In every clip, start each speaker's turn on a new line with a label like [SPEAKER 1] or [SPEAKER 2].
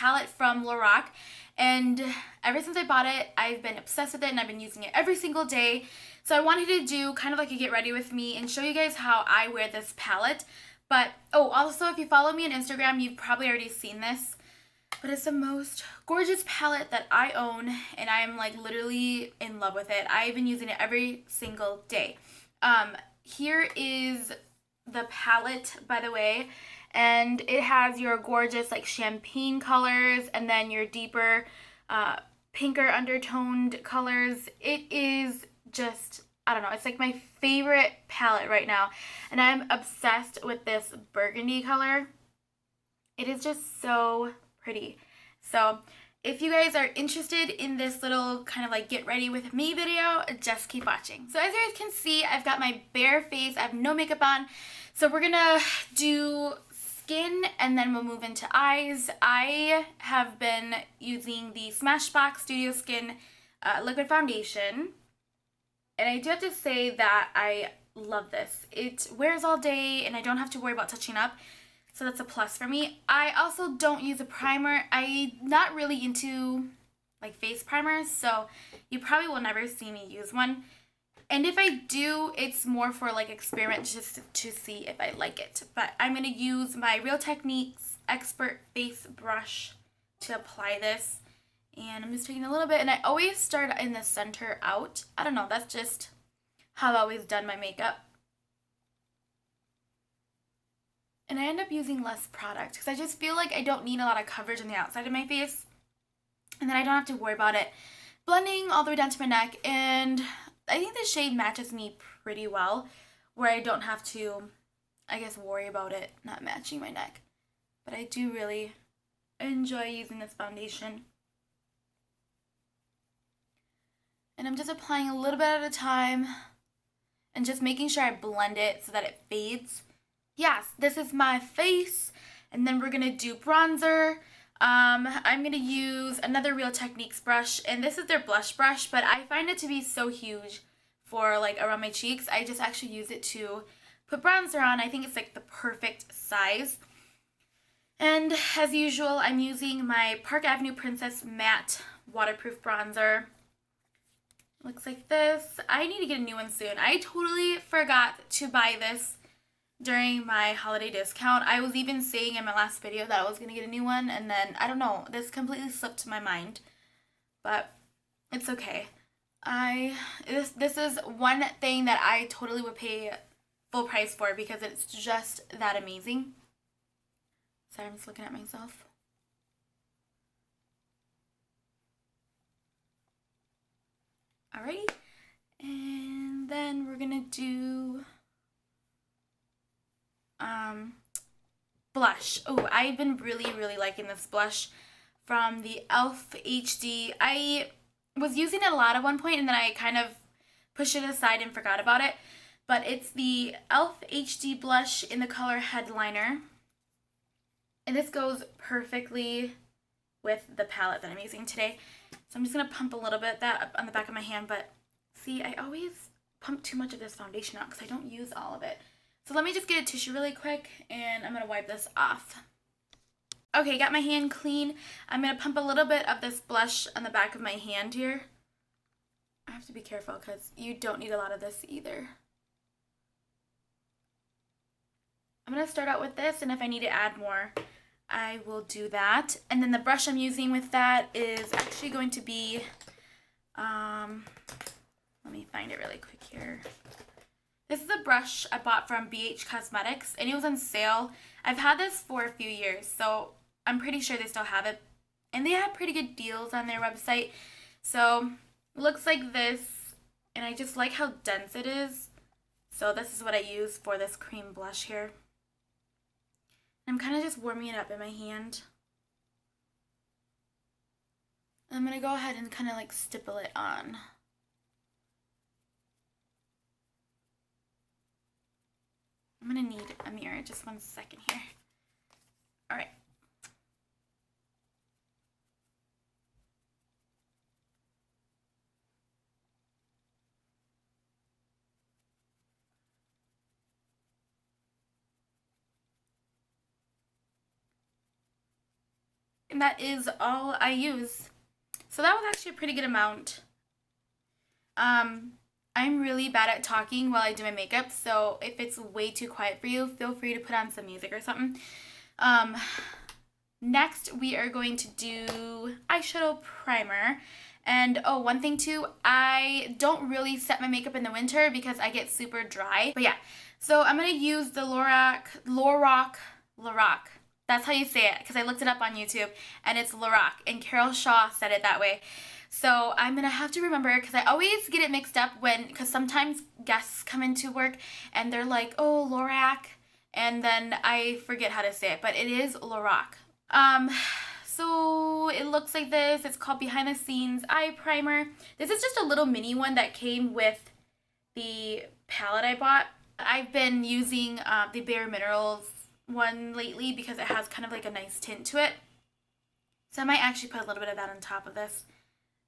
[SPEAKER 1] palette from LORAC, and ever since I bought it, I've been obsessed with it and I've been using it every single day. So I wanted to do kind of like a get ready with me and show you guys how I wear this palette. But, oh, also if you follow me on Instagram, you've probably already seen this. But it's the most gorgeous palette that I own, and I am like literally in love with it. I've been using it every single day. Here is the palette, by the way, and it has your gorgeous like champagne colors and then your deeper pinker undertoned colors. It is just, I don't know, it's like my favorite palette right now, and I'm obsessed with this burgundy color. It is just so pretty. So if you guys are interested in this little kind of like get ready with me video, just keep watching. So as you guys can see, I've got my bare face. I have no makeup on. So we're gonna do skin and then we'll move into eyes. I have been using the Smashbox Studio Skin liquid foundation. And I do have to say that I love this. It wears all day and I don't have to worry about touching up. So that's a plus for me. I also don't use a primer. I'm not really into like face primers, so you probably will never see me use one. And if I do, it's more for like experiment just to see if I like it. But I'm going to use my Real Techniques Expert Face Brush to apply this. And I'm just taking a little bit, and I always start in the center out. I don't know, that's just how I've always done my makeup. And I end up using less product because I just feel like I don't need a lot of coverage on the outside of my face. And then I don't have to worry about it blending all the way down to my neck. And I think the shade matches me pretty well, where I don't have to, I guess, worry about it not matching my neck. But I do really enjoy using this foundation. And I'm just applying a little bit at a time and just making sure I blend it so that it fades. Yes, this is my face, and then we're going to do bronzer. I'm going to use another Real Techniques brush, and this is their blush brush, but I find it to be so huge for like around my cheeks. I just actually use it to put bronzer on. I think it's like the perfect size. And as usual, I'm using my Park Avenue Princess Matte Waterproof Bronzer. Looks like this. I need to get a new one soon. I totally forgot to buy this during my holiday discount. I was even saying in my last video that I was going to get a new one, and then, I don't know, this completely slipped my mind. But it's okay. This is one thing that I totally would pay full price for because it's just that amazing. Sorry, I'm just looking at myself. Alrighty, and then we're gonna do blush. Oh, I've been really liking this blush from the E.L.F. HD. I was using it a lot at one point, and then I kind of pushed it aside and forgot about it. But it's the E.L.F. HD blush in the color Headliner. And this goes perfectly with the palette that I'm using today. So I'm just going to pump a little bit of that up on the back of my hand. But see, I always pump too much of this foundation out because I don't use all of it. So let me just get a tissue really quick, and I'm going to wipe this off. Okay, got my hand clean. I'm going to pump a little bit of this blush on the back of my hand here. I have to be careful because you don't need a lot of this either. I'm going to start out with this, and if I need to add more, I will do that. And then the brush I'm using with that is actually going to be, let me find it really quick here. This is a brush I bought from BH Cosmetics, and it was on sale. I've had this for a few years, so I'm pretty sure they still have it. And they have pretty good deals on their website. So, it looks like this, and I just like how dense it is. So this is what I use for this cream blush here. I'm kind of just warming it up in my hand. I'm going to go ahead and kind of like stipple it on. I'm going to need a mirror, just 1 second here. Alright. And that is all I use. So that was actually a pretty good amount. I'm really bad at talking while I do my makeup, so if it's way too quiet for you, feel free to put on some music or something. Next, we are going to do eyeshadow primer. And oh, one thing too, I don't really set my makeup in the winter because I get super dry. But yeah, so I'm going to use the LORAC. That's how you say it, because I looked it up on YouTube, and it's LORAC, and Carol Shaw said it that way. So I'm going to have to remember, because I always get it mixed up because sometimes guests come into work, and they're like, oh, LORAC, and then I forget how to say it, but it is LORAC. So it looks like this. It's called Behind the Scenes Eye Primer. This is just a little mini one that came with the palette I bought. I've been using the Bare Minerals one lately because it has kind of like a nice tint to it. So I might actually put a little bit of that on top of this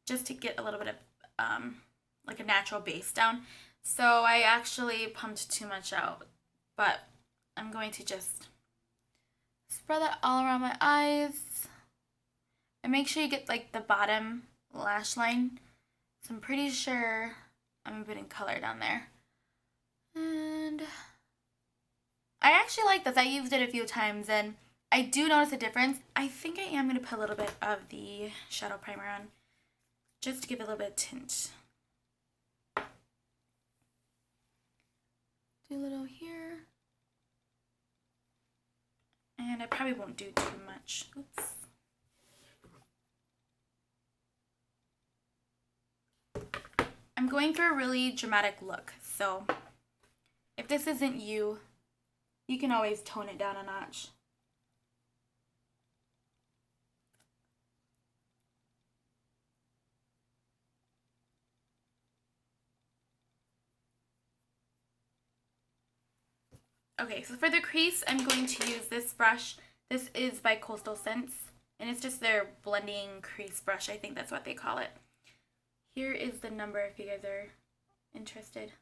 [SPEAKER 1] just to get a little bit of like a natural base down. So I actually pumped too much out, but I'm going to just spread that all around my eyes. And make sure you get like the bottom lash line. So I'm pretty sure I'm putting color down there. And I actually like this. I used it a few times and I do notice a difference. I think I am going to put a little bit of the shadow primer on just to give it a little bit of tint. Do a little here. And I probably won't do too much. Oops. I'm going for a really dramatic look, so if this isn't you, you can always tone it down a notch. Okay, so for the crease, I'm going to use this brush. This is by Coastal Scents, and it's just their blending crease brush. I think that's what they call it. Here is the number if you guys are interested.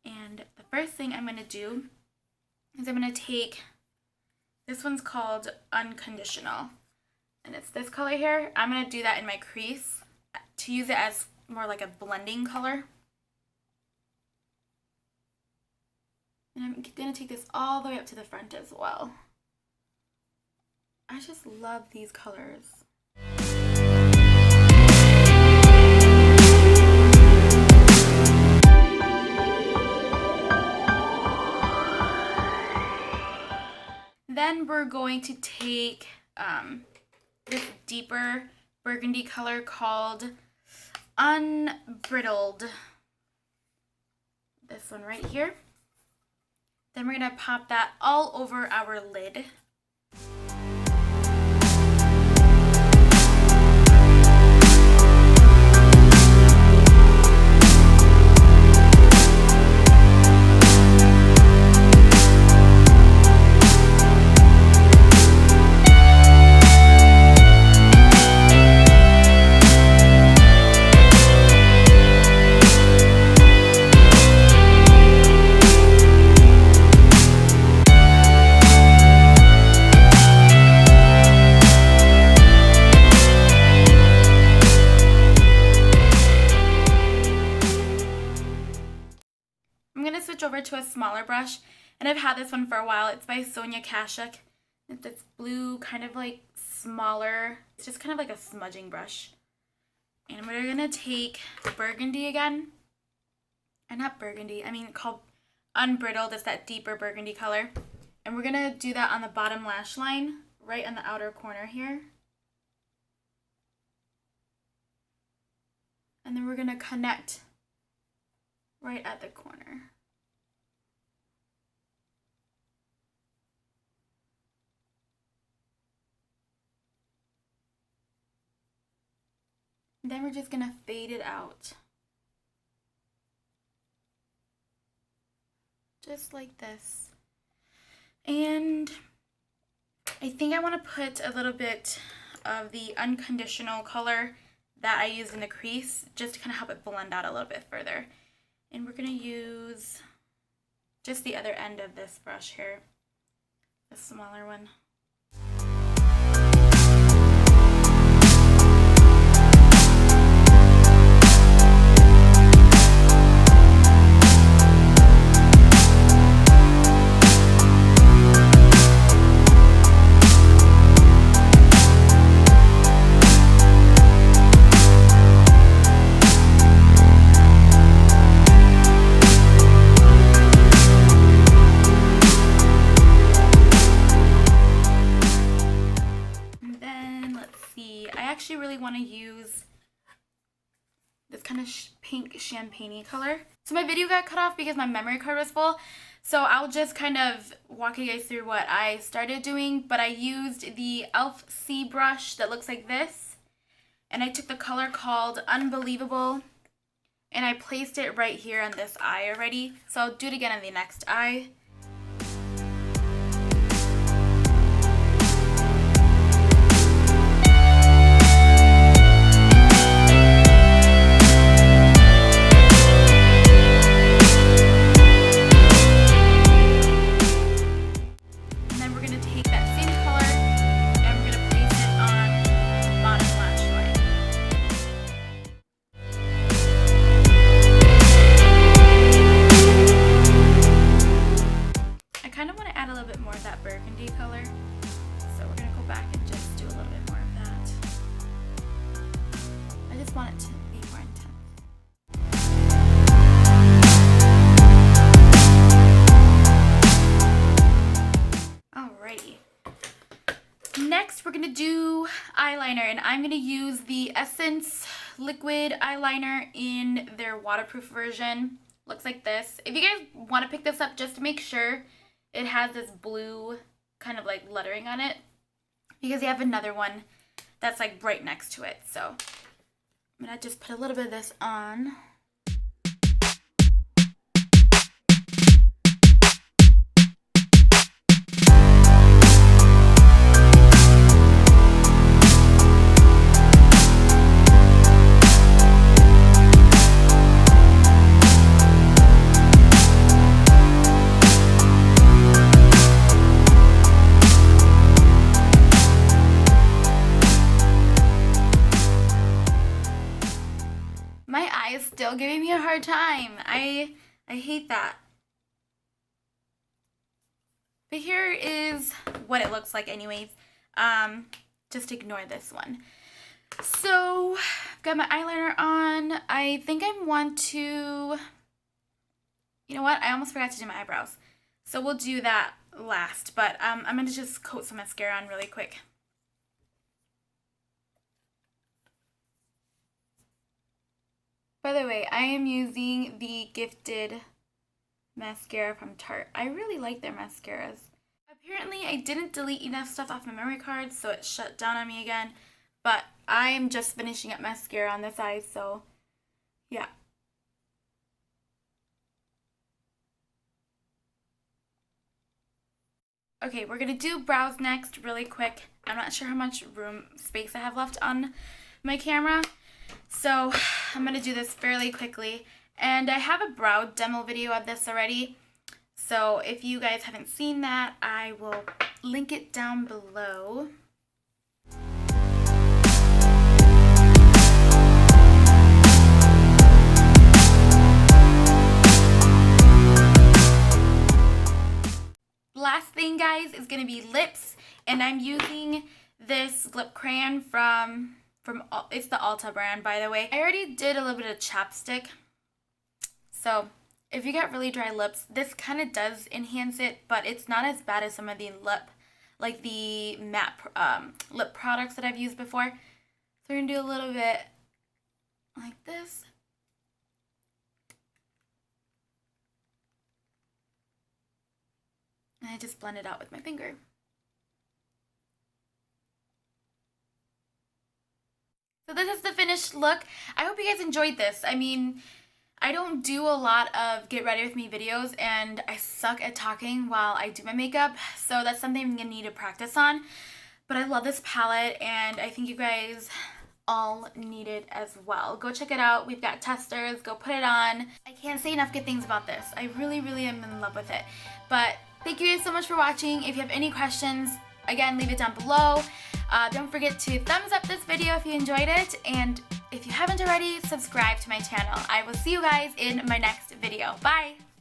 [SPEAKER 1] And the first thing I'm going to do is I'm going to take, this one's called Unconditional, and it's this color here. I'm going to do that in my crease to use it as more like a blending color. And I'm going to take this all the way up to the front as well. I just love these colors. Then we're going to take this deeper burgundy color called Unbridled. This one right here. Then we're going to pop that all over our lid. Over to a smaller brush, and I've had this one for a while. It's by Sonia Kashuk. It's this blue, kind of like smaller, it's just kind of like a smudging brush. And we're gonna take burgundy again, and not burgundy, I mean called Unbridled. It's that deeper burgundy color, and we're gonna do that on the bottom lash line, right on the outer corner here. And then we're gonna connect right at the corner. Then we're just gonna fade it out. Just like this. And I think I want to put a little bit of the Unconditional color that I use in the crease just to kind of help it blend out a little bit further. And we're gonna use just the other end of this brush here, the smaller one. this kind of pink champagne-y color. So my video got cut off because my memory card was full. So I'll just kind of walk you guys through what I started doing. But I used the E.L.F. C brush that looks like this. And I took the color called Unbelievable. And I placed it right here on this eye already. So I'll do it again on the next eye. Want it to be more intense. Alrighty. Next, we're gonna do eyeliner, and I'm gonna use the Essence liquid eyeliner in their waterproof version. Looks like this. If you guys want to pick this up, just to make sure, it has this blue kind of like lettering on it, because they have another one that's like right next to it. So I'm going to just put a little bit of this on. Still giving me a hard time. I hate that. But here is what it looks like anyways. Just ignore this one. So, I've got my eyeliner on. I think I want to... You know what? I almost forgot to do my eyebrows. So we'll do that last. But I'm going to just coat some mascara on really quick. By the way, I am using the Gifted mascara from Tarte. I really like their mascaras. Apparently, I didn't delete enough stuff off my memory card, so it shut down on me again. But I'm just finishing up mascara on this eye, so yeah. Okay, we're going to do brows next really quick. I'm not sure how much space I have left on my camera. So I'm going to do this fairly quickly, and I have a brow demo video of this already, so if you guys haven't seen that, I will link it down below. Last thing, guys, is going to be lips, and I'm using this lip crayon from it's the Ulta brand, by the way. I already did a little bit of chapstick, so if you got really dry lips, this kind of does enhance it, but it's not as bad as some of the matte lip products that I've used before. So we're gonna do a little bit like this. And I just blend it out with my finger. So this is the finished look. I hope you guys enjoyed this. I mean, I don't do a lot of get ready with me videos, and I suck at talking while I do my makeup, so that's something I'm gonna need to practice on. But I love this palette, and I think you guys all need it as well. Go check it out. We've got testers. Go put it on. I can't say enough good things about this. I really, really am in love with it. But thank you guys so much for watching. If you have any questions, again, leave it down below. Don't forget to thumbs up this video if you enjoyed it, and if you haven't already, subscribe to my channel. I will see you guys in my next video. Bye!